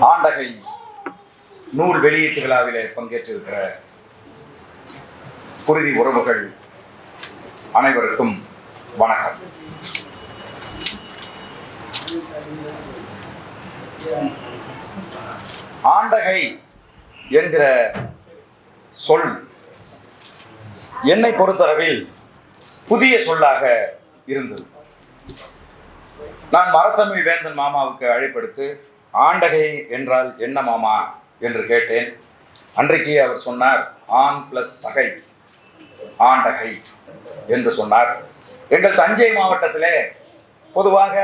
ஆண்டகை நூல் வெளியீட்டு விழாவிலே பங்கேற்றிருக்கிற குருதி உறவுகள் அனைவருக்கும் வணக்கம். ஆண்டகை என்கிற சொல் என்னை பொறுத்தளவில் புதிய சொல்லாக இருந்தது. நான் மரத்தமிழ் வேந்தன் மாமாவுக்கு அழைப்படுத்து ஆண்டகை என்றால் என்ன மாமா என்று கேட்டேன். அன்றைக்கு அவர் சொன்னார், ஆண் பிளஸ் தகை, ஆண்டகை என்று சொன்னார். எங்கள் தஞ்சை மாவட்டத்திலே பொதுவாக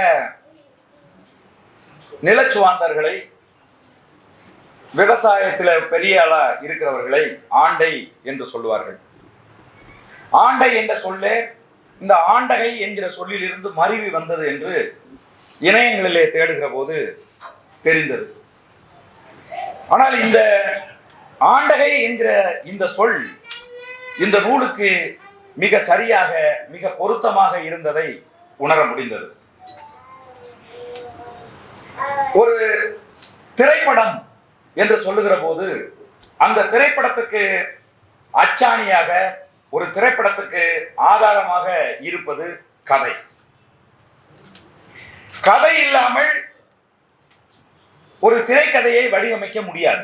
நிலச்சுவாந்தர்களை, விவசாயத்தில் பெரிய ஆளா இருக்கிறவர்களை ஆண்டை என்று சொல்லுவார்கள். ஆண்டை என்ற சொல்லே இந்த ஆண்டகை என்கிற சொல்லிலிருந்து மருவி வந்தது என்று இணையங்களிலே தேடுகிற போது தெரிந்தது. ஆனால் இந்த ஆண்டகை என்கிற இந்த சொல் இந்த நூலுக்கு மிக சரியாக, மிக பொருத்தமாக இருந்ததை உணர முடிந்தது. ஒரு திரைப்படம் என்று சொல்லுகிற போது அந்த திரைப்படத்துக்கு அச்சாணியாக, ஒரு திரைப்படத்துக்கு ஆதாரமாக இருப்பது கதை. கதை இல்லாமல் ஒரு திரைக்கதையை வடிவமைக்க முடியாது.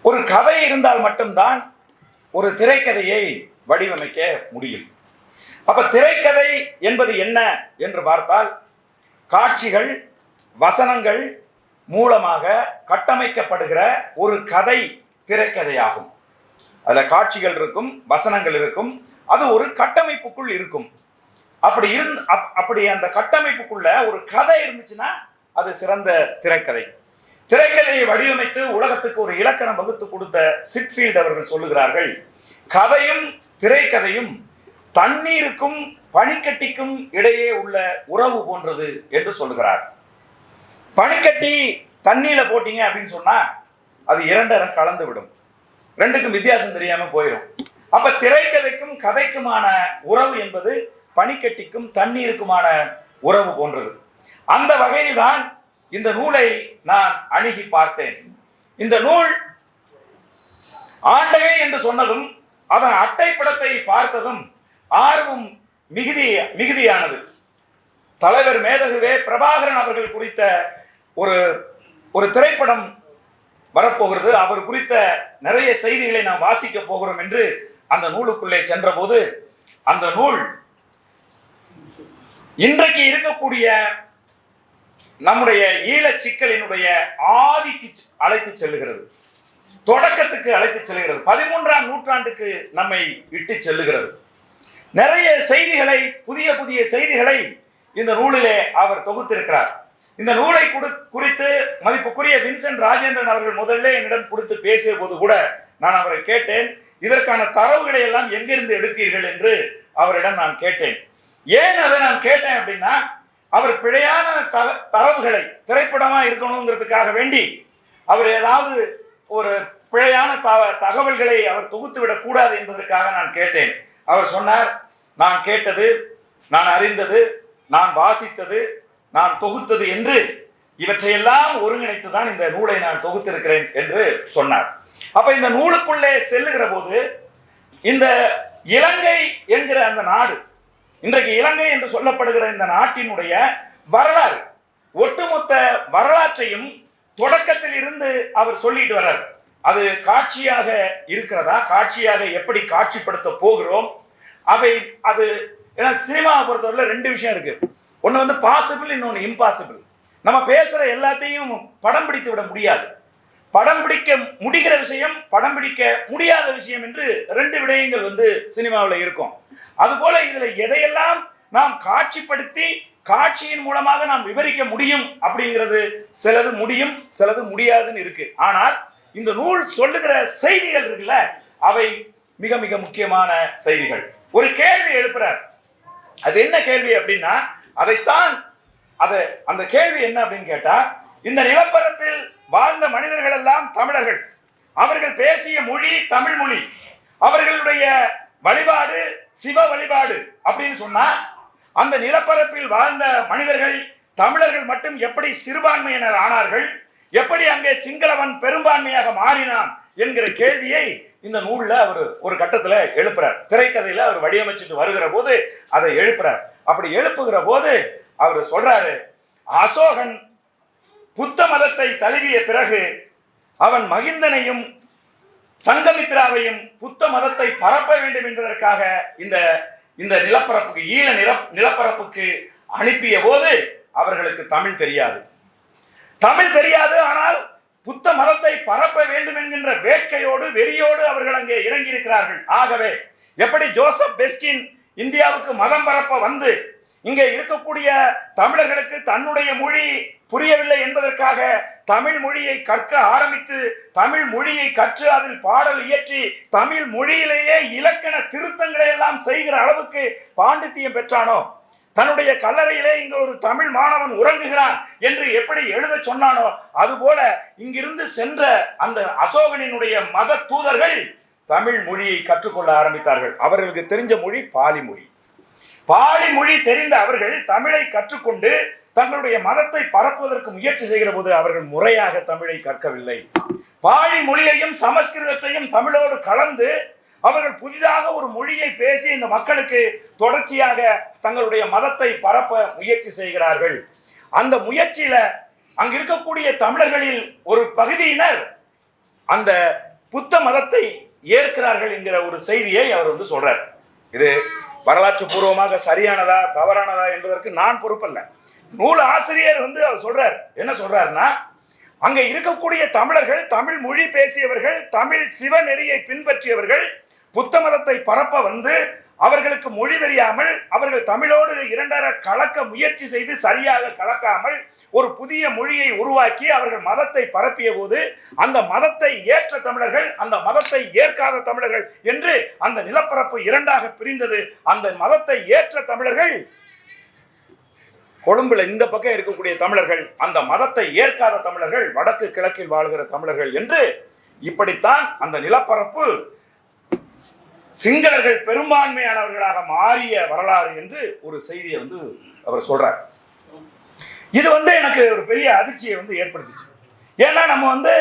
ஒரு கதை இருந்தால் மட்டும்தான் ஒரு திரைக்கதையை வடிவமைக்க முடியும். அப்ப திரைக்கதை என்பது என்ன என்று பார்த்தால், காட்சிகள், வசனங்கள் மூலமாக கட்டமைக்கப்படுகிற ஒரு கதை திரைக்கதையாகும். அதுல காட்சிகள் இருக்கும், வசனங்கள் இருக்கும், அது ஒரு கட்டமைப்புக்குள் இருக்கும். அப்படி அந்த கட்டமைப்புக்குள்ள ஒரு கதை இருந்துச்சுன்னா அது சிறந்த திரைக்கதை. திரைக்கதையை வடிவமைத்து உலகத்துக்கு ஒரு இலக்கணம் வகுத்து கொடுத்த சிட்ஃபீல்ட் அவர்கள் சொல்லுகிறார்கள், கதையும் திரைக்கதையும் தண்ணீருக்கும் பனிக்கட்டிக்கும் இடையே உள்ள உறவு போன்றது என்று சொல்லுகிறார். பனிக்கட்டி தண்ணீர்ல போட்டீங்க அப்படின்னு சொன்னா அது இரண்டரை கலந்து விடும், ரெண்டுக்கும் வித்தியாசம் தெரியாம போயிடும். அப்ப திரைக்கதைக்கும் கதைக்குமான உறவு என்பது பனிக்கட்டிக்கும் தண்ணீருக்குமான உறவு போன்றது. அந்த வகையில் தான் இந்த நூலை நான் அணுகி பார்த்தேன். இந்த நூல் ஆண்டகை என்று சொன்னதும் அதன் அட்டைப்படத்தை பார்த்ததும் ஆர்வம் மிகுதியானது. தலைவர் மேதகுவே பிரபாகரன் அவர்கள் குறித்த ஒரு திரைப்படம் வரப்போகிறது, அவர் குறித்த நிறைய செய்திகளை நாம் வாசிக்க போகிறோம் என்று அந்த நூலுக்குள்ளே சென்ற போது அந்த நூல் இன்றைக்கு இருக்கக்கூடிய நம்முடைய ஈழ சிக்கலினுடைய ஆதிக்கு அழைத்து செல்லுகிறது, தொடக்கத்துக்கு அழைத்து செல்லுகிறது, 13ஆம் நூற்றாண்டுக்கு நம்மை இட்டு செல்லுகிறது. நிறைய செய்திகளை, புதிய புதிய செய்திகளை இந்த நூலிலே அவர் தொகுத்திருக்கிறார். இந்த நூலை குறித்து மதிப்புக்குரிய வின்சென்ட் ராஜேந்திரன் அவர்கள் முதல்ல என்னிடம் கொடுத்து பேசிய போது கூட நான் அவரை கேட்டேன், இதற்கான தரவுகளை எல்லாம் எங்கிருந்து எடுத்தீர்கள் என்று அவரிடம் நான் கேட்டேன். ஏன் அதை நான் கேட்டேன் அப்படின்னா, அவர் பிழையான தரவுகளை, திரைப்படமா இருக்கணுங்கிறதுக்காக வேண்டி அவர் ஏதாவது ஒரு பிழையான தகவல்களை அவர் தொகுத்து விடக்கூடாது என்பதற்காக நான் கேட்டேன். அவர் சொன்னார், நான் கேட்டது, நான் அறிந்தது, நான் வாசித்தது, நான் தொகுத்தது என்று இவற்றையெல்லாம் ஒருங்கிணைத்துதான் இந்த நூலை நான் தொகுத்திருக்கிறேன் என்று சொன்னார். அப்ப இந்த நூலுக்குள்ளே செல்லுகிற போது இந்த இலங்கை என்கிற அந்த நாடு, இன்றைக்கு இலங்கை என்று சொல்லப்படுகிற இந்த நாட்டினுடைய வரலாறு, ஒட்டுமொத்த வரலாற்றையும் தொடக்கத்தில் இருந்து அவர் சொல்லிட்டு வர்றார். அது காட்சியாக இருக்கிறதா, காட்சியாக எப்படி காட்சிப்படுத்த போகிறோம், அது ஏன்னா சினிமாவை பொறுத்தவரை ரெண்டு விஷயம் இருக்கு. ஒன்று வந்து பாசிபிள், இன்னொன்று இம்பாசிபிள். நம்ம பேசுற எல்லாத்தையும் படம் பிடித்து விட முடியாது. படம் பிடிக்க முடிகிற விஷயம், படம் பிடிக்க முடியாத விஷயம் என்று ரெண்டு விடயங்கள் வந்து சினிமாவில் இருக்கும். அதுபோல இதுல எதையெல்லாம் நாம் காட்சிப்படுத்தி காட்சியின் மூலமாக நாம் விவரிக்க முடியும் அப்படிங்கிறது சிலது முடியும், சிலது முடியாதுன்னு இருக்கு. ஆனால் இந்த நூல் சொல்லுகிற செய்திகள் இருக்குல்ல, அவை மிக மிக முக்கியமான செய்திகள். ஒரு கேள்வி எழுப்புறார். அது என்ன கேள்வி அப்படின்னா, அந்த கேள்வி என்ன அப்படின்னு கேட்டா, இந்த நிலப்பரப்பில் வாழ்ந்த மனிதர்கள் எல்லாம் தமிழர்கள், அவர்கள் பேசிய மொழி தமிழ் மொழி, அவர்களுடைய வழிபாடு சிவ வழிபாடு அப்படின்னு சொன்னா, அந்த நிலப்பரப்பில் வாழ்ந்த மனிதர்கள் தமிழர்கள் மட்டும் எப்படி சிறுபான்மையினர் ஆனார்கள், எப்படி அங்கே சிங்களவன் பெரும்பான்மையாக மாறினான் என்கிற கேள்வியை இந்த நூல்ல அவர் ஒரு கட்டத்துல எழுப்புறார். திரைக்கதையில அவர் வடிவமைச்சிட்டு வருகிற போது அதை எழுப்புறார். அப்படி எழுப்புகிற போது அவர் சொல்றாரு, அசோகன் புத்த மதத்தை தழுவிய பிறகு அவன் மகிந்தனையும் சங்கமித்ராவையும் புத்த மதத்தை பரப்ப வேண்டும் என்பதற்காக இந்த நிலப்பரப்புக்கு ஈழ நிலப்பரப்புக்கு அனுப்பிய போது அவர்களுக்கு தமிழ் தெரியாது. ஆனால் புத்த மதத்தை பரப்ப வேண்டும் என்கின்ற வேட்கையோடு வெறியோடு அவர்கள் அங்கே இறங்கி இருக்கிறார்கள். ஆகவே எப்படி ஜோசப் பெஸ்கின் இந்தியாவுக்கு மதம் பரப்ப வந்து இங்கே இருக்கக்கூடிய தமிழர்களுக்கு தன்னுடைய மொழி புரியவில்லை என்பதற்காக தமிழ் மொழியை கற்க ஆரம்பித்து தமிழ் மொழியை கற்று அதில் பாடல் இயற்றி தமிழ் மொழியிலேயே இலக்கண திருத்தங்களை எல்லாம் செய்கிற அளவுக்கு பாண்டித்தியம் பெற்றானோ, தன்னுடைய கல்லறையிலே இங்கு ஒரு தமிழ் மாணவன் உறங்குகிறான் என்று எப்படி எழுத சொன்னானோ, அதுபோல இங்கிருந்து சென்ற அந்த அசோகனினுடைய மத தூதர்கள் தமிழ் மொழியை கற்றுக்கொள்ள ஆரம்பித்தார்கள். அவர்களுக்கு தெரிஞ்ச மொழி பாலி மொழி. பாலி மொழி தெரிந்த அவர்கள் தமிழை கற்றுக்கொண்டு தங்களுடைய மதத்தை பரப்புவதற்கு முயற்சி செய்கிற போது அவர்கள் முறையாக தமிழை கற்கவில்லை. பாலி மொழியையும் சமஸ்கிருதத்தையும் தமிழோடு கலந்து அவர்கள் புதிதாக ஒரு மொழியை பேசி இந்த மக்களுக்கு தொடர்ச்சியாக தங்களுடைய மதத்தை பரப்ப முயற்சி செய்கிறார்கள். அந்த முயற்சியில அங்க இருக்கக்கூடிய தமிழர்களில் ஒரு பகுதியினர் அந்த புத்த மதத்தை ஏற்கிறார்கள் என்கிற ஒரு செய்தியை அவர் சொல்றார். இது வரலாற்று பூர்வமாக சரியானதா தவறானதா என்பதற்கு நான் பொறுப்பல்ல. நூல் ஆசிரியர் அவர் சொல்றார். என்ன சொல்றாருன்னா, அங்க இருக்கக்கூடிய தமிழர்கள், தமிழ் மொழி பேசியவர்கள், தமிழ் சிவ நெறியை பின்பற்றியவர்கள் புத்த மதத்தை பரப்ப வந்து அவர்களுக்கு மொழி தெரியாமல் அவர்கள் தமிழோடு இரண்டர கலக்க முயற்சி செய்து சரியாக கலக்காமல் ஒரு புதிய மொழியை உருவாக்கி அவர்கள் மதத்தை பரப்பிய போது அந்த மதத்தை ஏற்ற தமிழர்கள், அந்த மதத்தை ஏற்காத தமிழர்கள் என்று அந்த நிலப்பரப்பு இரண்டாக பிரிந்தது. அந்த மதத்தை ஏற்ற தமிழர்கள் கொழும்புல இந்த பக்கம் இருக்கக்கூடிய தமிழர்கள், அந்த மதத்தை ஏற்காத தமிழர்கள் வடக்கு கிழக்கில் வாழ்கிற தமிழர்கள் என்று இப்படித்தான் அந்த நிலப்பரப்பு சிங்களர்கள் பெரும்பான்மையானவர்களாக மாறிய வரலாறு என்று ஒரு செய்தியை அவர் சொல்றார். இது எனக்கு ஒரு பெரிய அதிர்ச்சியை ஏற்படுத்திச்சு. ஏன்னா நம்ம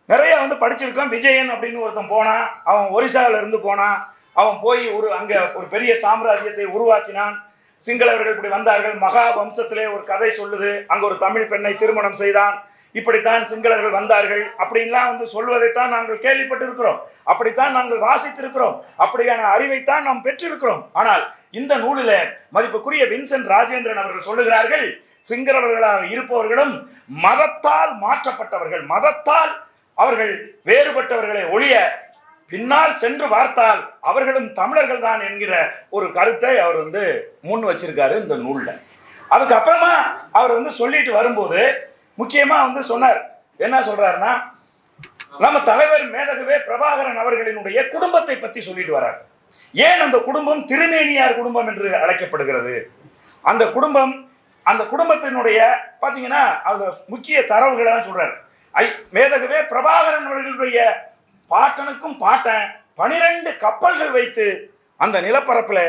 நிறைய படிச்சிருக்கோம். விஜயன் அப்படின்னு ஒருத்தன் போனான், அவன் ஒரிசாவில இருந்து போனான், அவன் போய் அங்க ஒரு பெரிய சாம்ராஜ்யத்தை உருவாக்கினான். சிங்களவர்கள் இப்படி வந்தார்கள், மகா வம்சத்திலே ஒரு கதை சொல்லுது, அங்க ஒரு தமிழ் பெண்ணை திருமணம் செய்தான், இப்படித்தான் சிங்களர்கள் வந்தார்கள் அப்படின்லாம் சொல்வதைத்தான் நாங்கள் கேள்விப்பட்டிருக்கிறோம், அப்படித்தான் நாங்கள் வாசித்திருக்கிறோம், அப்படியான அறிவைத்தான் நாம் பெற்றிருக்கிறோம். ஆனால் இந்த நூலில் மதிப்புக்குரிய வின்சென்ட் ராஜேந்திரன் அவர்கள் சொல்லுகிறார்கள், சிங்களவர்களாக இருப்பவர்களும் மதத்தால் மாற்றப்பட்டவர்கள், மதத்தால் அவர்கள் வேறுபட்டவர்களை ஒழிய பின்னால் சென்று பார்த்தால் அவர்களும் தமிழர்கள் தான் என்கிற ஒரு கருத்தை அவர் முன் வச்சிருக்காரு இந்த நூல்ல. அதுக்கப்புறமா அவர் சொல்லிட்டு வரும்போது முக்கியமா சொன்னார். என்ன சொல்றாருன்னா, நம்ம தலைவர் மேதகுவே பிரபாகரன் அவர்களினுடைய குடும்பத்தை பத்தி சொல்லிட்டு வர்றார். ஏன் அந்த குடும்பம் திருமேனியார் குடும்பம் என்று அழைக்கப்படுகிறது? அந்த குடும்பத்தினுடைய பாத்தீங்கன்னா அந்த முக்கிய தரவுகளை தான் சொல்றாரு. மேதகுவே பிரபாகரன் அவர்களுடைய பாட்டனுக்கும் பாட்டன் 12 கப்பல்கள் வைத்து அந்த நிலப்பரப்பில்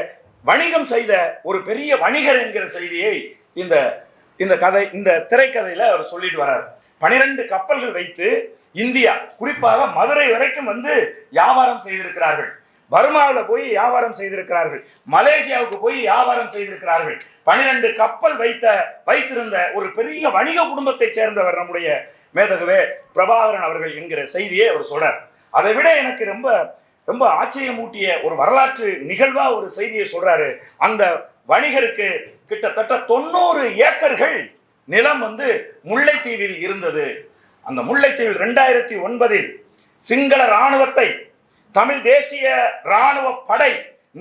வணிகம் செய்த ஒரு பெரிய வணிகர் என்கிற செய்தியை இந்த திரைக்கதையில அவர் சொல்லிட்டு வர்றார். 12 கப்பல்கள் வைத்து இந்தியா, குறிப்பாக மதுரை வரைக்கும் வியாபாரம் செய்திருக்கிறார்கள். பர்மாவில் போய் வியாபாரம் செய்திருக்கிறார்கள், மலேசியாவுக்கு போய் வியாபாரம் செய்திருக்கிறார்கள். 12 கப்பல் வைத்திருந்த ஒரு பெரிய வணிக குடும்பத்தை சேர்ந்தவர் நம்முடைய மேதகுவே பிரபாகரன் அவர்கள் என்கிற செய்தியை அவர் சொல்றார். அதை விட எனக்கு ரொம்ப ரொம்ப ஆச்சரியமூட்டிய ஒரு வரலாற்று நிகழ்வா ஒரு செய்தியை சொல்றாரு. அந்த வணிகருக்கு கிட்டத்தட்ட 90 ஏக்கர்கள் நிலம் முல்லைத்தீவில் இருந்தது. அந்த முல்லைத்தீவில் 2009 சிங்கள இராணுவத்தை தமிழ் தேசிய இராணுவ படை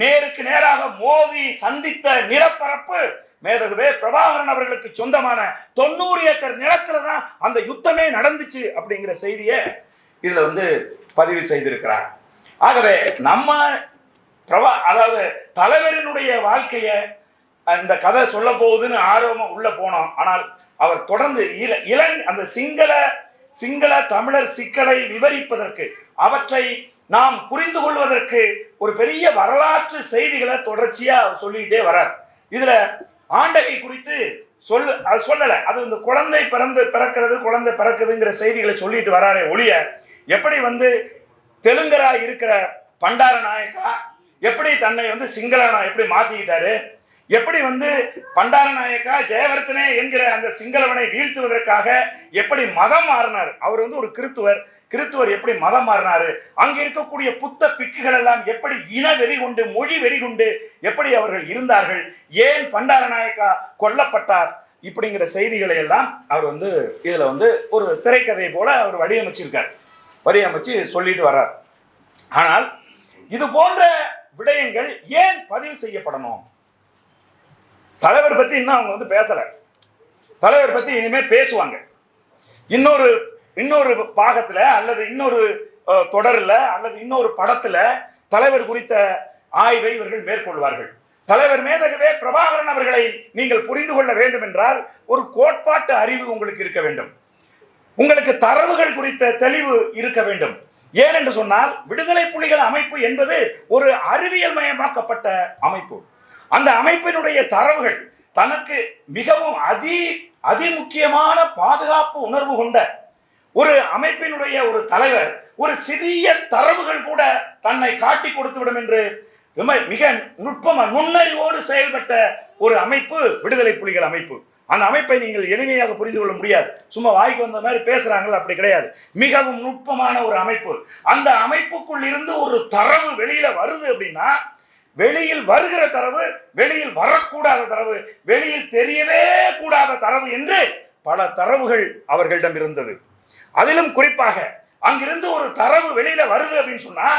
நேருக்கு நேராக மோதி சந்தித்த நிலப்பரப்பு மேதகுவே பிரபாகரன் அவர்களுக்கு சொந்தமான 90 ஏக்கர் நிலத்துல தான் அந்த யுத்தமே நடந்துச்சு அப்படிங்கிற செய்தியை இதுல பதிவு செய்திருக்கிறார். ஆகவே நம்ம அதாவது தலைவரினுடைய வாழ்க்கையை இந்த கதை சொல்ல போகுதுன்னு ஆர்வமா உள்ள போனோம். ஆனால் அவர் தொடர்ந்து அந்த சிங்கள தமிழர் சிக்கலை விவரிப்பதற்கு, அவற்றை நாம் புரிந்து கொள்வதற்கு ஒரு பெரிய வரலாற்று செய்திகளை தொடர்ச்சியா சொல்லிக்கிட்டே வரார். இதுல ஆண்டகை குறித்து அது சொல்லலை. அது இந்த குழந்தை குழந்தை பிறக்குதுங்கிற செய்திகளை சொல்லிட்டு வராரே ஒழிய, எப்படி தெலுங்கரா இருக்கிற பண்டார நாயக்கா எப்படி தன்னை சிங்களனா எப்படி மாத்திக்கிட்டாரு, எப்படி பண்டார நாயக்கா ஜெயவர்த்தனே என்கிற அந்த சிங்களவனை வீழ்த்துவதற்காக எப்படி மதம் மாறினார். அவர் ஒரு கிறித்துவர் எப்படி மதம் மாறினாரு, அங்க இருக்கக்கூடிய புத்த பிக்குகள் எல்லாம் எப்படி இன வெறி கொண்டு மொழி வெறி கொண்டு எப்படி அவர்கள் இருந்தார்கள், ஏன் பண்டார நாயக்கா கொல்லப்பட்டார், இப்படிங்கிற செய்திகளை எல்லாம் அவர் இதுல ஒரு திரைக்கதை போல அவர் வடிவமைச்சு சொல்லிட்டு வர்றார். ஆனால் இது போன்ற விடயங்கள் ஏன் பதிவு செய்யப்படணும்? தலைவர் பத்தி இன்னும் அவங்க பேசல. தலைவர் பத்தி இனிமே பேசுவாங்க. இன்னொரு பாகத்துல அல்லது இன்னொரு தொடர்ல அல்லது இன்னொரு படத்துல தலைவர் குறித்த ஆய்வை இவர்கள் மேற்கொள்வார்கள். தலைவர் மேதகவே பிரபாகரன் அவர்களை நீங்கள் புரிந்து கொள்ள வேண்டும் என்றால் ஒரு கோட்பாட்டு அறிவு உங்களுக்கு இருக்க வேண்டும். உங்களுக்கு தரவுகள் குறித்த தெளிவு இருக்க வேண்டும். ஏனென்று சொன்னால் விடுதலை புலிகள் அமைப்பு என்பது ஒரு அறிவியல் மயமாக்கப்பட்ட அமைப்பு. அந்த அமைப்பினுடைய தரவுகள் தனக்கு மிகவும் அதிமுக்கியமான பாதுகாப்பு உணர்வு கொண்ட ஒரு அமைப்பினுடைய ஒரு தலைவர் ஒரு சிறிய தரவுகள் கூட தன்னை காட்டி கொடுத்துவிடும் என்று மிக நுண்ணறிவோடு செயல்பட்ட ஒரு அமைப்பு விடுதலை புலிகள் அமைப்பு. அந்த அமைப்பை நீங்கள் எளிமையாக புரிந்து கொள்ள முடியாது. சும்மா வாய்க்கு வந்த மாதிரி பேசுறாங்க, அப்படி கிடையாது. மிகவும் நுட்பமான ஒரு அமைப்பு. அந்த அமைப்புக்குள் இருந்து ஒரு தரவு வெளியில வருது அப்படின்னா, வெளியில் வருகிற தரவு, வெளியில் வரக்கூடாத தரவு, வெளியில் தெரியவே கூடாத தரவு என்று பல தரவுகள் அவர்களிடம் இருந்தது. அதிலும் குறிப்பாக அங்கிருந்து ஒரு தரவு வெளியில வருது அப்படின்னு சொன்னா,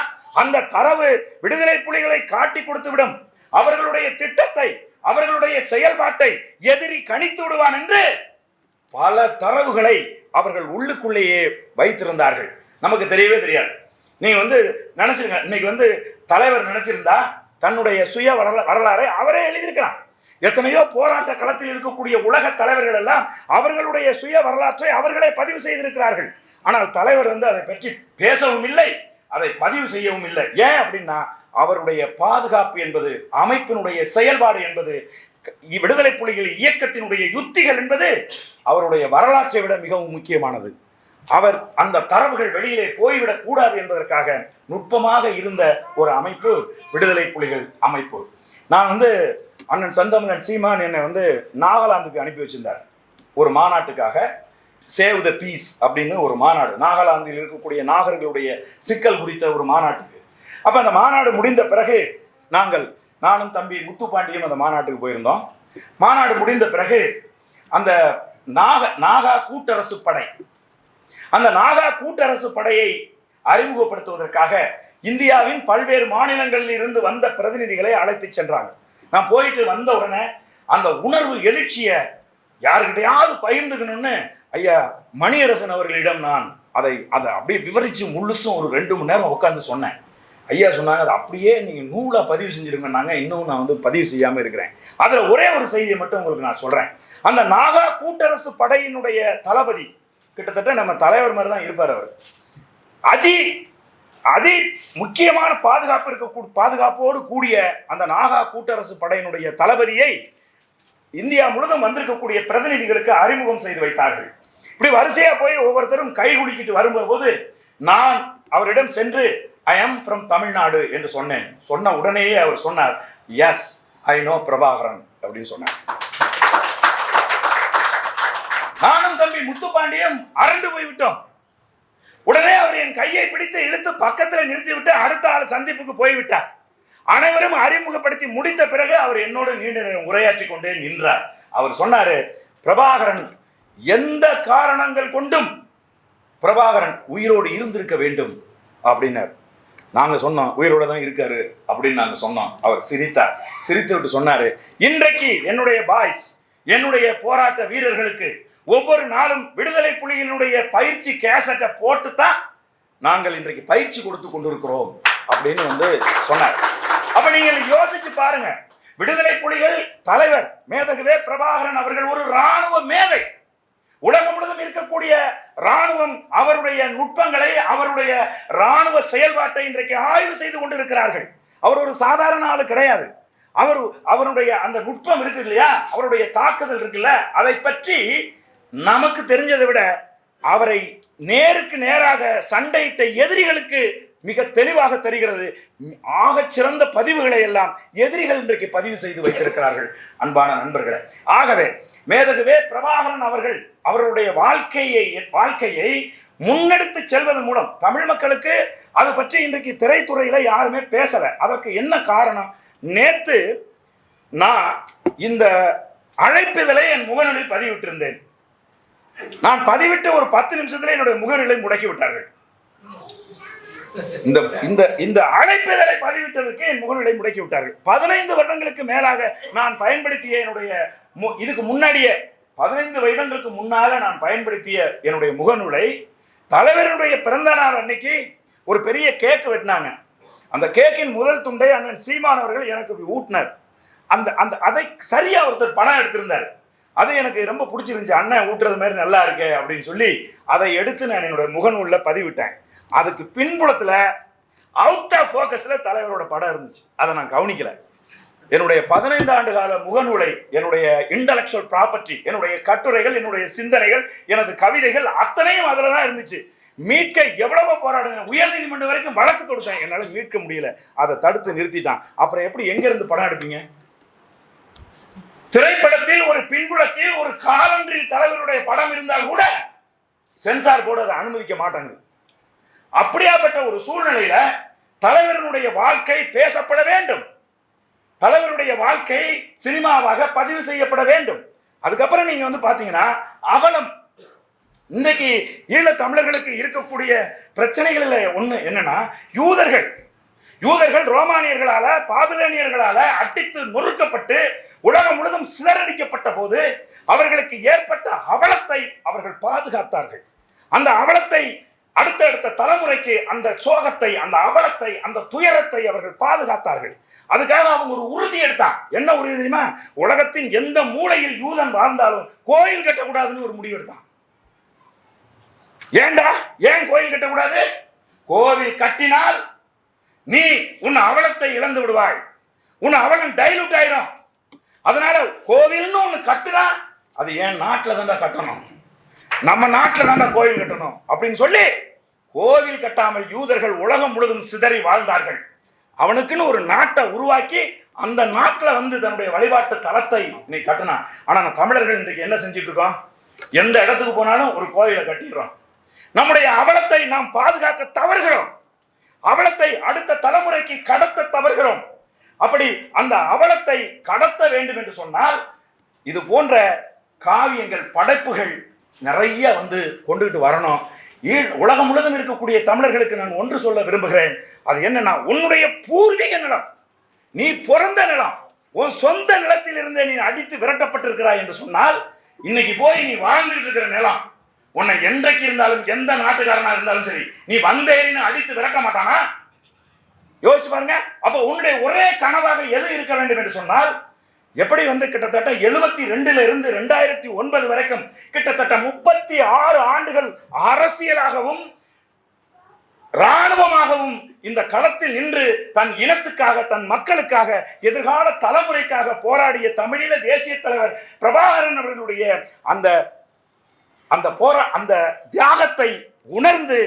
அந்த தரவு விடுதலை புலிகளை காட்டி கொடுத்து விடும். அவர்களுடைய திட்டத்தை, அவர்களுடைய செயல்பாட்டை எதிரி கணித்து விடுவான் என்று பல தரவுகளை அவர்கள் உள்ளுக்குள்ளேயே வைத்திருந்தார்கள். நமக்கு தெரியவே தெரியாது. நீங்க நினைச்சிருங்க, இன்னைக்கு தலைவர் நினைச்சிருந்தா தன்னுடைய சுய வரலாறை அவரே எழுதியிருக்கலாம். எத்தனையோ போராட்ட களத்தில் இருக்கக்கூடிய உலக தலைவர்கள் எல்லாம் அவர்களுடைய சுய வரலாற்றை அவர்களே பதிவு செய்திருக்கிறார்கள். ஆனால் தலைவர் அதை பற்றி பேசவும் இல்லை, அதை பதிவு செய்யவும் இல்லை. ஏன் அப்படின்னா, அவருடைய பாதுகாப்பு என்பது, அமைப்பினுடைய செயல்பாடு என்பது, விடுதலை புலிகள் இயக்கத்தினுடைய யுத்திகள் என்பது அவருடைய வரலாற்றை விட மிகவும் முக்கியமானது. அவர் அந்த தரவுகள் வெளியிலே போய்விடக் கூடாது என்பதற்காக நுட்பமாக இருந்த ஒரு அமைப்பு விடுதலை புலிகள் அமைப்பு. நான் அண்ணன் செந்தமிழன் சீமான் என்னை நாகாலாந்துக்கு அனுப்பி வச்சிருந்தார் ஒரு மாநாட்டுக்காக. சேவ் த பீஸ் அப்படின்னு ஒரு மாநாடு, நாகாலாந்தில் இருக்கக்கூடிய நாகர்களுடைய சிக்கல் குறித்த ஒரு மாநாட்டுக்கு. அப்போ அந்த மாநாடு முடிந்த பிறகு நானும் தம்பி முத்துப்பாண்டியும் அந்த மாநாட்டுக்கு போயிருந்தோம். மாநாடு முடிந்த பிறகு அந்த நாகா கூட்டரசு படை, அந்த நாகா கூட்டரசு படையை அறிமுகப்படுத்துவதற்காக இந்தியாவின் பல்வேறு மாநிலங்களில் இருந்து வந்த பிரதிநிதிகளை அழைத்து சென்றாங்க. நான் போயிட்டு வந்த உடனே அந்த உணர்வு எழுச்சியை யாருக்கிட்டையாவது பகிர்ந்துக்கணும்னு ஐயா மணியரசன் அவர்களிடம் நான் அதை அப்படியே விவரித்து முழுசும் ஒரு 2 மணி நேரம் உட்காந்து சொன்னேன். ஐயா சொன்னாங்க, அதை அப்படியே நீங்கள் நூலாக பதிவு செஞ்சுருங்கன்னாங்க. இன்னும் நான் பதிவு செய்யாமல் இருக்கிறேன். அதில் ஒரே ஒரு செய்தியை மட்டும் உங்களுக்கு நான் சொல்கிறேன். அந்த நாகா கூட்டரசு படையினுடைய தளபதி கிட்டத்தட்ட நம்ம தலைவர் மாதிரி தான் இருப்பார். அவர் அதி முக்கியமான பாதுகாப்போடு கூடிய அந்த நாகா கூட்டரசு படையினுடைய தளபதியை இந்தியா முழுவதும் வந்திருக்கக்கூடிய பிரதிநிதிகளுக்கு அறிமுகம் செய்து வைத்தார்கள். இப்படி வரிசையா போய் ஒவ்வொருத்தரும் கை குலுக்கிட்டு வரும்போது நான் அவரிடம் சென்று ஐ எம் ஃப்ரம் தமிழ்நாடு என்று சொன்னேன். சொன்ன உடனேயே அவர் சொன்னார், எஸ் ஐ நோ பிரபாகரன் அப்படின்னு சொன்னார். நானும் தம்பி முத்துப்பாண்டியும் அரண்டு போய்விட்டோம். உடனே அவர் என் கையை பிடித்து இழுத்து பக்கத்தில் நிறுத்திவிட்டு அடுத்த ஆள் சந்திப்புக்கு போய்விட்டார். அனைவரும் அறிமுகப்படுத்தி முடித்த பிறகு அவர் என்னோடு நீண்ட நேரம் உரையாற்றி கொண்டே நின்றார். அவர் சொன்னாரு, பிரபாகரன் எந்த காரணங்கள் கொண்டும் பிரபாகரன் உயிரோடு இருந்திருக்க வேண்டும் அப்படின்னார். நாங்க சொன்னோம் உயிரோட தான் இருக்காரு அப்படின்னு நாங்க சொன்னோம். அவர் சிரித்தார். சிரித்து விட்டு சொன்னாரு, இன்றைக்கு என்னுடைய பாய்ஸ், என்னுடைய போராட்ட வீரர்களுக்கு ஒவ்வொரு நாளும் விடுதலை புலிகளினுடைய பயிற்சி கேசட்டை போட்டு தான் நாங்கள் இன்றைக்கு பயிற்சி கொடுத்து கொண்டிருக்கிறோம் அப்படின்னு சொன்னார். அப்ப நீங்கள் யோசிச்சு பாருங்க, விடுதலை புலிகள் தலைவர் மேதகுவே பிரபாகரன் அவர்கள் ஒரு இராணுவ மேதை. உலகம் முழுவதும் இருக்கக்கூடிய இராணுவம் அவருடைய நுட்பங்களை, அவருடைய இராணுவ செயல்பாட்டை இன்றைக்கு ஆய்வு செய்து கொண்டிருக்கிறார்கள். அவர் ஒரு சாதாரண ஆளு கிடையாது. அவருடைய அந்த நுட்பம் இருக்கு இல்லையா, அவருடைய தாக்குதல் இருக்குல்ல, அதை பற்றி நமக்கு தெரிஞ்சதை விட அவரை நேருக்கு நேராக சண்டையிட்ட எதிரிகளுக்கு மிக தெளிவாக தெரிகிறது. ஆகச் சிறந்த பதிவுகளை எல்லாம் எதிரிகள் இன்றைக்கு பதிவு செய்து வைத்திருக்கிறார்கள். அன்பான நண்பர்களே, ஆகவே மேதகுவே பிரபாகரன் அவர்கள் அவருடைய வாழ்க்கையை முன்னெடுத்து செல்வதன் மூலம் தமிழ் மக்களுக்கு அது பற்றி இன்றைக்கு திரைத்துறையில யாருமே பேசல. அதற்கு என்ன காரணம்? நேத்து நான் இந்த அழைப்பிதழை என் முகநூலில் பதிவிட்டிருந்தேன். நான் பதிவிட்டு ஒரு 10 நிமிஷத்துல என்னுடைய முகநூலை முடக்கி விட்டார்கள். இந்த அழைப்பிதழை பதிவிட்டதற்கு என் முகநூலை முடக்கி விட்டார்கள். 15 வருடங்களுக்கு மேலாக நான் பயன்படுத்திய என்னுடைய இதுக்கு முன்னாடியே 15 வருடங்களுக்கு முன்னால நான் பயன்படுத்திய என்னுடைய முகநூலை தலைவருடைய பிறந்த நாள் அன்னைக்கு ஒரு பெரிய கேக் வெட்டினாங்க. அந்த கேக்கின் முதல் துண்டை அண்ணன் சீமான் அவர்கள் எனக்கு ஊட்டினார். அதை சரியா ஒருத்தர் படம் எடுத்திருந்தார். அது எனக்கு ரொம்ப பிடிச்சிருந்துச்சு. அண்ணன் ஊட்டுறது மாதிரி நல்லா இருக்கு அப்படின்னு சொல்லி அதை எடுத்து நான் என்னோட முகநூலில் பதிவிட்டேன். அதுக்கு பின்புலத்தில் அவுட் ஆஃப் ஃபோக்கஸ்ல தலைவரோட படம் இருந்துச்சு. அதை நான் கவனிக்கல. என்னுடைய 15 ஆண்டு கால முகநூலை, என்னுடைய இன்டலெக்சுவல் ப்ராப்பர்ட்டி, என்னுடைய கட்டுரைகள், என்னுடைய சிந்தனைகள், எனது கவிதைகள் அத்தனையும் அதில் தான் இருந்துச்சு. மீட்க எவ்வளவோ போராடுங்க, உயர்நீதிமன்றம் வரைக்கும் வழக்கு தொடுத்தேன். என்னால் மீட்க முடியல. அதை தடுத்து நிறுத்திட்டான். அப்புறம் எப்படி எங்கிருந்து படம் எடுப்பீங்க? திரைப்படத்தில் ஒரு பின்புலத்தில் ஒரு காலண்டரில் தலைவருடைய படம் இருந்தால் கூட சென்சார் போர்டு அதை அனுமதிக்க மாட்டாங்குது. அப்படியாப்பட்ட ஒரு சூழ்நிலையில தலைவருடைய வாழ்க்கை பேசப்பட வேண்டும். தலைவருடைய வாழ்க்கை சினிமாவாக பதிவு செய்யப்பட வேண்டும். அதுக்கப்புறம் நீங்க பாத்தீங்கன்னா அவலம் இன்றைக்கு ஈழ தமிழர்களுக்கு இருக்கக்கூடிய பிரச்சனைகளில் ஒன்று என்னன்னா, யூதர்கள் ரோமானியர்களால பாபிலோனியர்களால அடித்து நொறுக்கப்பட்டு உலகம் முழுதும் சிதறடிக்கப்பட்ட போது அவர்களுக்கு ஏற்பட்ட அவலத்தை அவர்கள் பாதுகாத்தார்கள். அந்த அவலத்தை அடுத்த தலைமுறைக்கு அந்த சோகத்தை, அந்த அவலத்தை, அந்த துயரத்தை அவர்கள் பாதுகாத்தார்கள். அதுக்காக அவங்க ஒரு உறுதி எடுத்தான். என்ன உறுதி தெரியுமா? உலகத்தின் எந்த மூலையில் யூதன் வாழ்ந்தாலும் கோயில் கட்டக்கூடாதுன்னு ஒரு முடிவு எடுத்தான். ஏன் கோயில் கட்டக்கூடாது? கோவில் கட்டினால் நீ உன் அவலத்தை இழந்து விடுவாய், உன் அவலம் டைலூட் ஆயிரும். அதனால கோவில்னு ஒண்ணு கட்டுனா அது ஏன் நாட்டில் தாண்டா கட்டணும், நம்ம நாட்டில் தாண்டா கோயில் கட்டணும் அப்படின்னு சொல்லி கோவில் கட்டாமல் யூதர்கள் உலகம் முழுதும் சிதறி வாழ்ந்தார்கள். அவனுக்குன்னு ஒரு நாட்டை உருவாக்கி அந்த நாட்டில் தன்னுடைய வழிபாட்டு தலத்தை நீ கட்டினான். ஆனா தமிழர்கள் இன்றைக்கு என்ன செஞ்சுட்டு இருக்கோம்? எந்த இடத்துக்கு போனாலும் ஒரு கோயிலை கட்டிடுறோம். நம்முடைய அவலத்தை நாம் பாதுகாக்க தவறுகிறோம். அவலத்தை அடுத்த தலைமுறைக்கு கடத்த தவறுகிறோம். அப்படி அந்த அவலத்தை கடத்த வேண்டும் என்று சொன்னால் இது போன்ற காவியங்கள், படைப்புகள் நிறைய கொண்டுகிட்டு வரணும். உலகம் முழுவதும் இருக்கக்கூடிய தமிழர்களுக்கு நான் ஒன்று சொல்ல விரும்புகிறேன். அது என்னன்னா, உன்னுடைய பூர்வீக நிலம், நீ பிறந்த நிலம், உன் சொந்த நிலத்தில் இருந்தே நீ அடித்து விரட்டப்பட்டிருக்கிறாய் என்று சொன்னால், இன்னைக்கு போய் நீ வாழ்ந்துட்டு இருக்கிற நிலம் உன்னை என்றைக்கு இருந்தாலும் எந்த நாட்டுக்காரனா இருந்தாலும் சரி நீ வந்தேன்னு அடித்து விரட்ட மாட்டானா? யோசிச்சு பாருங்க. அப்போ உன்னுடைய ஒரே கனவாக எது இருக்க வேண்டும் என்று சொன்னால், எப்படி கிட்டத்தட்ட 72 இருந்து 2009 வரைக்கும் கிட்டத்தட்ட 36 ஆண்டுகள் அரசியலாகவும் இராணுவமாகவும் இந்த களத்தில் நின்று தன் இனத்துக்காக, தன் மக்களுக்காக, எதிர்கால தலைமுறைக்காக போராடிய தமிழீழ தேசிய தலைவர் பிரபாகரன் அவர்களுடைய அந்த தியாகத்தை உணர்ந்து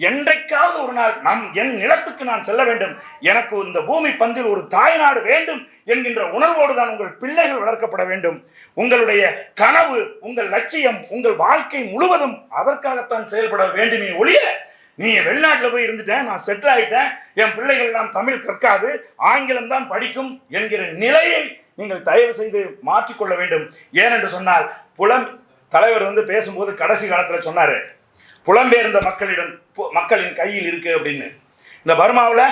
என்றைக்காவது ஒரு நாள் என் நிலத்துக்கு நான் செல்ல வேண்டும், எனக்கு இந்த பூமி பந்தில் ஒரு தாய்நாடு வேண்டும் என்கின்ற உணர்வோடு தான் உங்கள் பிள்ளைகள் வளர்க்கப்பட வேண்டும். உங்களுடைய கனவு, உங்கள் லட்சியம், உங்கள் வாழ்க்கை முழுவதும் அதற்காகத்தான் செயல்பட வேண்டுமே ஒழிய, நீ வெளிநாட்டில் போய் இருந்துட்டேன், நான் செட்டில் ஆகிட்டேன், என் பிள்ளைகள் எல்லாம் தமிழ் கற்காது, ஆங்கிலம் தான் படிக்கும் என்கிற நிலையை நீங்கள் தயவு செய்து மாற்றிக்கொள்ள வேண்டும். ஏனென்று சொன்னால், தலைவர் பேசும்போது கடைசி காலத்தில் சொன்னாரு, புலம்பெயர்ந்த மக்களின் கையில் இருக்கு அப்படின்னு. இந்த பர்மாவில்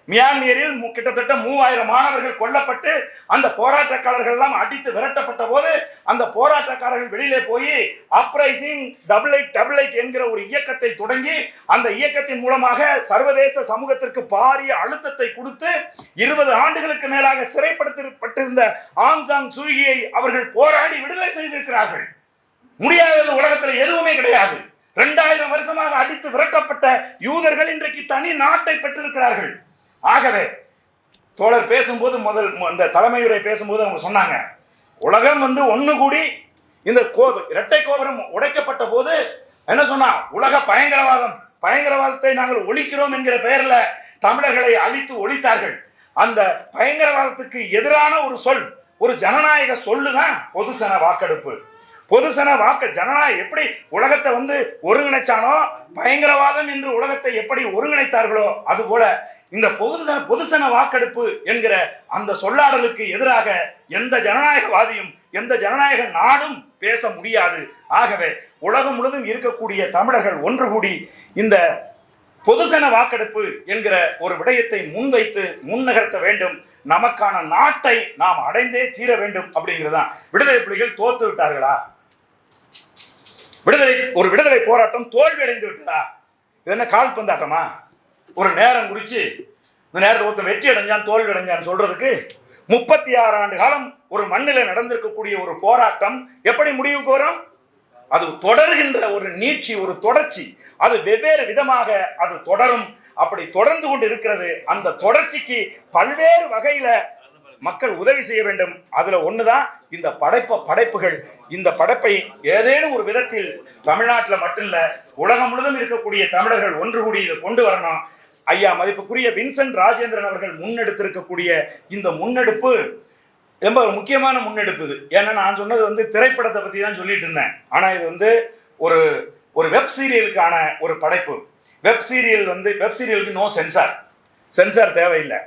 மியான்மரில் கிட்டத்தட்ட 3000 மாணவர்கள் கொல்லப்பட்டு அந்த போராட்டக்காரர்கள் எல்லாம் அடித்து விரட்டப்பட்ட போது அந்த போராட்டக்காரர்கள் வெளியிலே போய் அப்ரைசிங் டபுள் எயிட் என்கிற ஒரு இயக்கத்தை தொடங்கி அந்த இயக்கத்தின் மூலமாக சர்வதேச சமூகத்திற்கு பாரிய அழுத்தத்தை கொடுத்து 20 ஆண்டுகளுக்கு மேலாக சிறைப்படுத்தப்பட்டிருந்த ஆங் சாங் சூகியை அவர்கள் போராடி விடுதலை செய்திருக்கிறார்கள். முடியாதது உலகத்தில் எதுவுமே கிடையாது. 2000 வருஷமாக அடித்து விரட்டப்பட்ட யூதர்கள் இன்றைக்கு தனி நாட்டை பெற்றிருக்கிறார்கள். ஆகவே தோழர் பேசும்போது இந்த தலைமையுரை பேசும்போது அவங்க சொன்னாங்க, உலகம் ஒன்று கூடி இந்த இரட்டை கோபுரம் உடைக்கப்பட்ட போது என்ன சொன்னா, உலக பயங்கரவாதத்தை நாங்கள் ஒழிக்கிறோம் என்கிற பெயர்ல தமிழர்களை அழித்து ஒழித்தார்கள். அந்த பயங்கரவாதத்துக்கு எதிரான ஒரு சொல், ஒரு ஜனநாயக சொல்லுதான் பொதுசன வாக்கெடுப்பு. ஜனநாயகம் எப்படி உலகத்தை ஒருங்கிணைச்சானோ, பயங்கரவாதம் என்று உலகத்தை எப்படி ஒருங்கிணைத்தார்களோ அதுபோல இந்த பொதுசன வாக்கெடுப்பு என்கிற அந்த சொல்லாடலுக்கு எதிராக எந்த ஜனநாயகவாதியும் எந்த ஜனநாயக நாடும் பேச முடியாது. ஆகவே உலகம் முழுவதும் இருக்கக்கூடிய தமிழர்கள் ஒன்று கூடி இந்த பொதுசன வாக்கெடுப்பு என்கிற ஒரு விடயத்தை முன்வைத்து முன்னகர்த்த வேண்டும். நமக்கான நாட்டை நாம் அடைந்தே தீர வேண்டும் அப்படிங்கிறதான். விடுதலை புலிகள் தோத்து விட்டார்களா? விடுதலை போராட்டம் தோல்வி அடைந்து விட்டதா? இது என்ன கால்பந்தாட்டமா? ஒரு நேரம் குறிச்சு இந்த நேரத்தை ஒருத்தன் வெற்றி அடைஞ்சான் தோல்வி அடைஞ்சான்னு சொல்றதுக்கு 36 ஆண்டு காலம் ஒரு மண்ணில் நடந்திருக்கக்கூடிய ஒரு போராட்டம் எப்படி முடிவுக்கு வரும்? அது தொடர்கின்ற ஒரு நீட்சி, ஒரு தொடர்ச்சி. அது வெவ்வேறு விதமாக அது தொடரும். அப்படி தொடர்ந்து கொண்டு இருக்கிறது. அந்த தொடர்ச்சிக்கு பல்வேறு வகையில மக்கள் உதவி செய்ய வேண்டும். அதுல ஒண்ணுதான் இந்த படைப்புகள். இந்த படைப்பை ஏதேனும் ஒரு விதத்தில் தமிழ்நாட்டில் மட்டும் இல்ல, உலகம் முழுவதும் இருக்கக்கூடிய தமிழர்கள் ஒன்று கூடி இதை கொண்டு வரணும். ஐயா மதிப்புக்குரிய வின்சென்ட் ராஜேந்திரன் அவர்கள் முன்னெடுத்திருக்கக்கூடிய இந்த முன்னெடுப்பு ரொம்ப முக்கியமான முன்னெடுப்பு. இது ஏன்னா நான் சொன்னது திரைப்படத்தை பத்தி தான் சொல்லிட்டு இருந்தேன். ஆனா இது ஒரு வெப் சீரியலுக்கான ஒரு படைப்பு. வெப் சீரியலுக்கு நோ சென்சார் தேவையில்லை.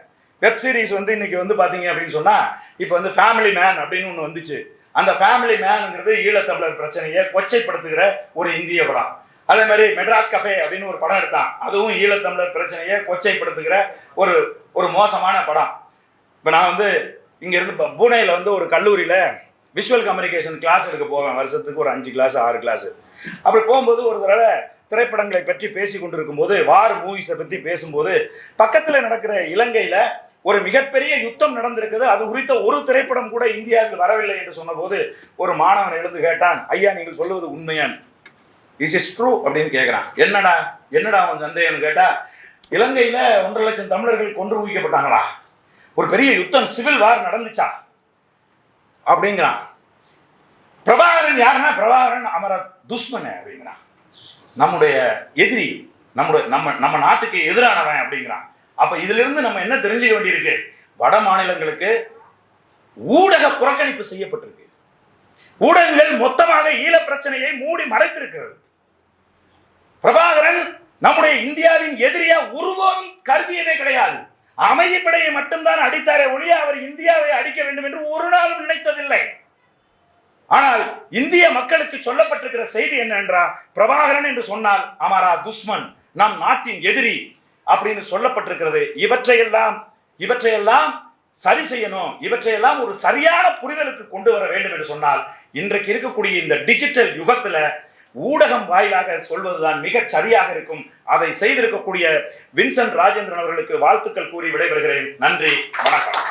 வெப் சீரிஸ் இன்னைக்கு பாத்தீங்க அப்படின்னு சொன்னா, இப்போ ஃபேமிலி மேன் அப்படின்னு ஒன்று வந்துச்சு. அந்த ஃபேமிலி மேனுங்கிறது ஈழத்தமிழர் பிரச்சனையை கொச்சைப்படுத்துகிற ஒரு இந்திய படம். அதே மாதிரி மெட்ராஸ் கஃபே அப்படின்னு ஒரு படம் எடுத்தான். அதுவும் ஈழத்தமிழர் பிரச்சனையை கொச்சைப்படுத்துகிற ஒரு மோசமான படம். இப்போ நான் இங்க இருந்து பூனேல ஒரு கல்லூரியில விஷுவல் கம்யூனிகேஷன் கிளாஸ் எடுக்க போவேன். வருஷத்துக்கு ஒரு 5 கிளாஸ் 6 கிளாஸ். அப்படி போகும்போது ஒரு தடவை திரைப்படங்களை பற்றி பேசி கொண்டிருக்கும் போது, வார் மூவிஸை பற்றி பேசும்போது, பக்கத்தில் நடக்கிற இலங்கையில் ஒரு மிகப்பெரிய யுத்தம் நடந்திருக்குது, அது குறித்த ஒரு திரைப்படம் கூட இந்தியாவில் வரவில்லை என்று சொன்னபோது ஒரு மாணவன் எழுந்து கேட்டான், ஐயா நீங்கள் சொல்லுவது உண்மையான், இஸ் இஸ் ட்ரூ அப்படின்னு கேட்குறான். என்னடா அவன் சந்தேகம்னு கேட்டா, இலங்கையில் 1.5 லட்சம் தமிழர்கள் கொன்று குவிக்கப்பட்டாங்களா, ஒரு பெரிய யுத்தம் சிவில் வார் நடந்துச்சா அப்படிங்கிறான். பிரபாகரன் யாருன்னா, பிரபாகரன் அமர துஷ்மன் அப்படிங்கிறான், நம்முடைய எதிரி, நம்ம நாட்டுக்கு எதிரானவன் அப்படிங்கிறான். அப்ப இதுல இருந்து நம்ம என்ன தெரிஞ்சுக்க வேண்டியிருக்கு? வட மாநிலங்களுக்கு ஊடக புறக்கணிப்பு செய்யப்பட்டிருக்கு. ஊடகங்கள் மொத்தமாக ஈழ பிரச்சனையை மூடி மறைத்திருக்கிறது. பிரபாகரன் நம்முடைய இந்தியாவின் எதிரியா ஒருபோதும் கருதியதே கிடையாது. அமைதிப்படையை மட்டும்தான் அடித்தாரே ஒழிய அவர் இந்தியாவை அடிக்க வேண்டும் என்று ஒரு நாளும் நினைத்ததில்லை. ஆனால் இந்திய மக்களுக்கு சொல்லப்பட்டிருக்கிற செய்தி என்னென்றா, பிரபாகரன் என்று சொன்னால் அமரா துஷ்மன், நம் நாட்டின் எதிரி அப்படின்னு சொல்லப்பட்டிருக்கிறது. இவற்றையெல்லாம் சரி செய்யணும், இவற்றையெல்லாம் ஒரு சரியான புரிதலுக்கு கொண்டு வர வேண்டும் என்று சொன்னால், இன்றைக்கு இருக்கக்கூடிய இந்த டிஜிட்டல் யுகத்துல ஊடகம் வாயிலாக சொல்வதுதான் மிக சரியாக இருக்கும். அதை செய்திருக்கக்கூடிய வின்சென்ட் ராஜேந்திரன் அவர்களுக்கு வாழ்த்துக்கள் கூறி விடைபெறுகிறேன். நன்றி, வணக்கம்.